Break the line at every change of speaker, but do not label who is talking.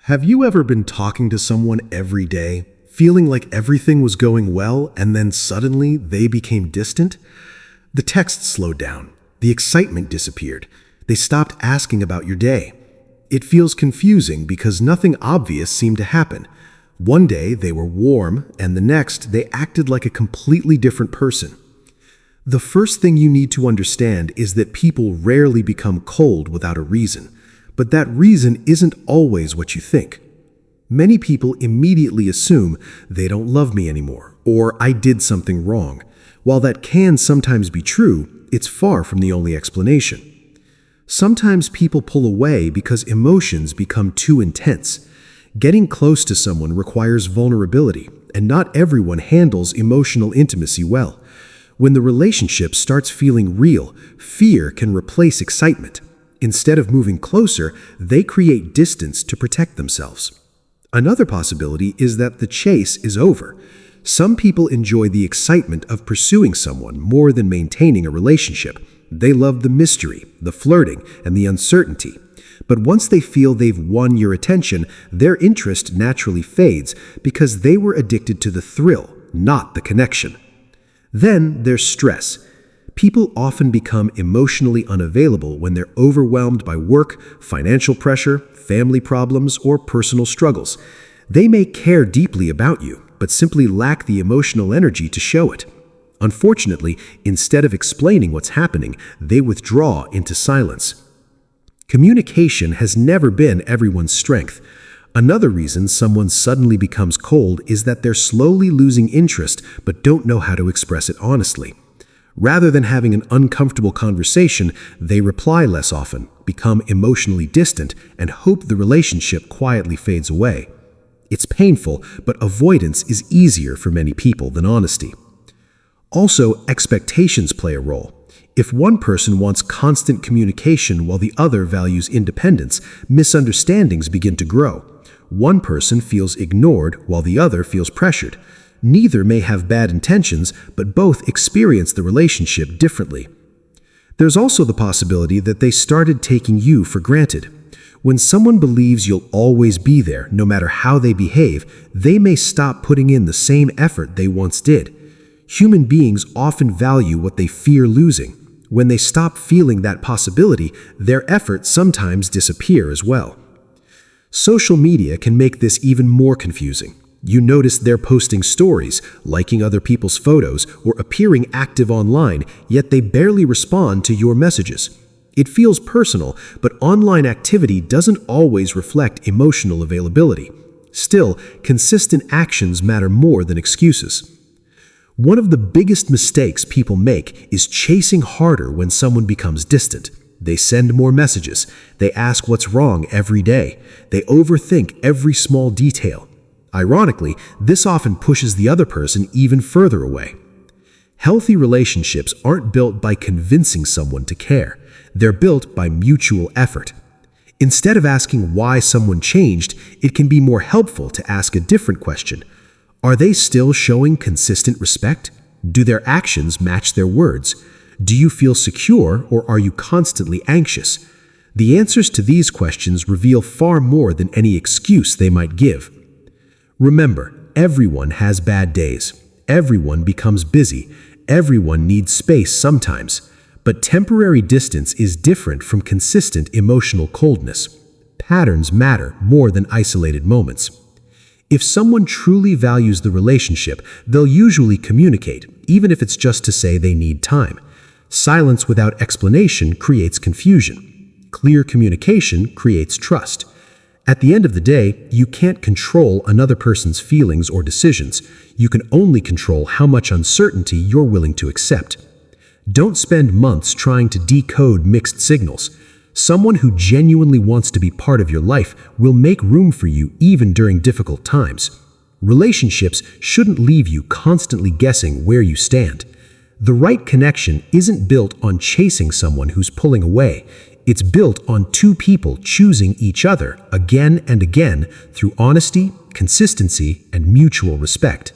Have you ever been talking to someone every day, feeling like everything was going well, and then suddenly they became distant? The text slowed down. The excitement disappeared. They stopped asking about your day. It feels confusing because nothing obvious seemed to happen. One day they were warm, and the next they acted like a completely different person. The first thing you need to understand is that people rarely become cold without a reason. But that reason isn't always what you think. Many people immediately assume they don't love me anymore, or I did something wrong. While that can sometimes be true, it's far from the only explanation. Sometimes people pull away because emotions become too intense. Getting close to someone requires vulnerability, and not everyone handles emotional intimacy well. When the relationship starts feeling real, fear can replace excitement. Instead of moving closer, they create distance to protect themselves. Another possibility is that the chase is over. Some people enjoy the excitement of pursuing someone more than maintaining a relationship. They love the mystery, the flirting, and the uncertainty. But once they feel they've won your attention, their interest naturally fades because they were addicted to the thrill, not the connection. Then there's stress. People often become emotionally unavailable when they're overwhelmed by work, financial pressure, family problems, or personal struggles. They may care deeply about you, but simply lack the emotional energy to show it. Unfortunately, instead of explaining what's happening, they withdraw into silence. Communication has never been everyone's strength. Another reason someone suddenly becomes cold is that they're slowly losing interest but don't know how to express it honestly. Rather than having an uncomfortable conversation, they reply less often, become emotionally distant, and hope the relationship quietly fades away. It's painful, but avoidance is easier for many people than honesty. Also, expectations play a role. If one person wants constant communication while the other values independence, misunderstandings begin to grow. One person feels ignored while the other feels pressured. Neither may have bad intentions, but both experience the relationship differently. There's also the possibility that they started taking you for granted. When someone believes you'll always be there, no matter how they behave, they may stop putting in the same effort they once did. Human beings often value what they fear losing. When they stop feeling that possibility, their efforts sometimes disappear as well. Social media can make this even more confusing. You notice they're posting stories, liking other people's photos, or appearing active online, yet they barely respond to your messages. It feels personal, but online activity doesn't always reflect emotional availability. Still, consistent actions matter more than excuses. One of the biggest mistakes people make is chasing harder when someone becomes distant. They send more messages. They ask what's wrong every day. They overthink every small detail. Ironically, this often pushes the other person even further away. Healthy relationships aren't built by convincing someone to care. They're built by mutual effort. Instead of asking why someone changed, it can be more helpful to ask a different question. Are they still showing consistent respect? Do their actions match their words? Do you feel secure, or are you constantly anxious? The answers to these questions reveal far more than any excuse they might give. Remember, everyone has bad days. Everyone becomes busy. Everyone needs space sometimes. But temporary distance is different from consistent emotional coldness. Patterns matter more than isolated moments. If someone truly values the relationship, they'll usually communicate, even if it's just to say they need time. Silence without explanation creates confusion. Clear communication creates trust. At the end of the day, you can't control another person's feelings or decisions. You can only control how much uncertainty you're willing to accept. Don't spend months trying to decode mixed signals. Someone who genuinely wants to be part of your life will make room for you even during difficult times. Relationships shouldn't leave you constantly guessing where you stand. The right connection isn't built on chasing someone who's pulling away. It's built on two people choosing each other again and again through honesty, consistency, and mutual respect.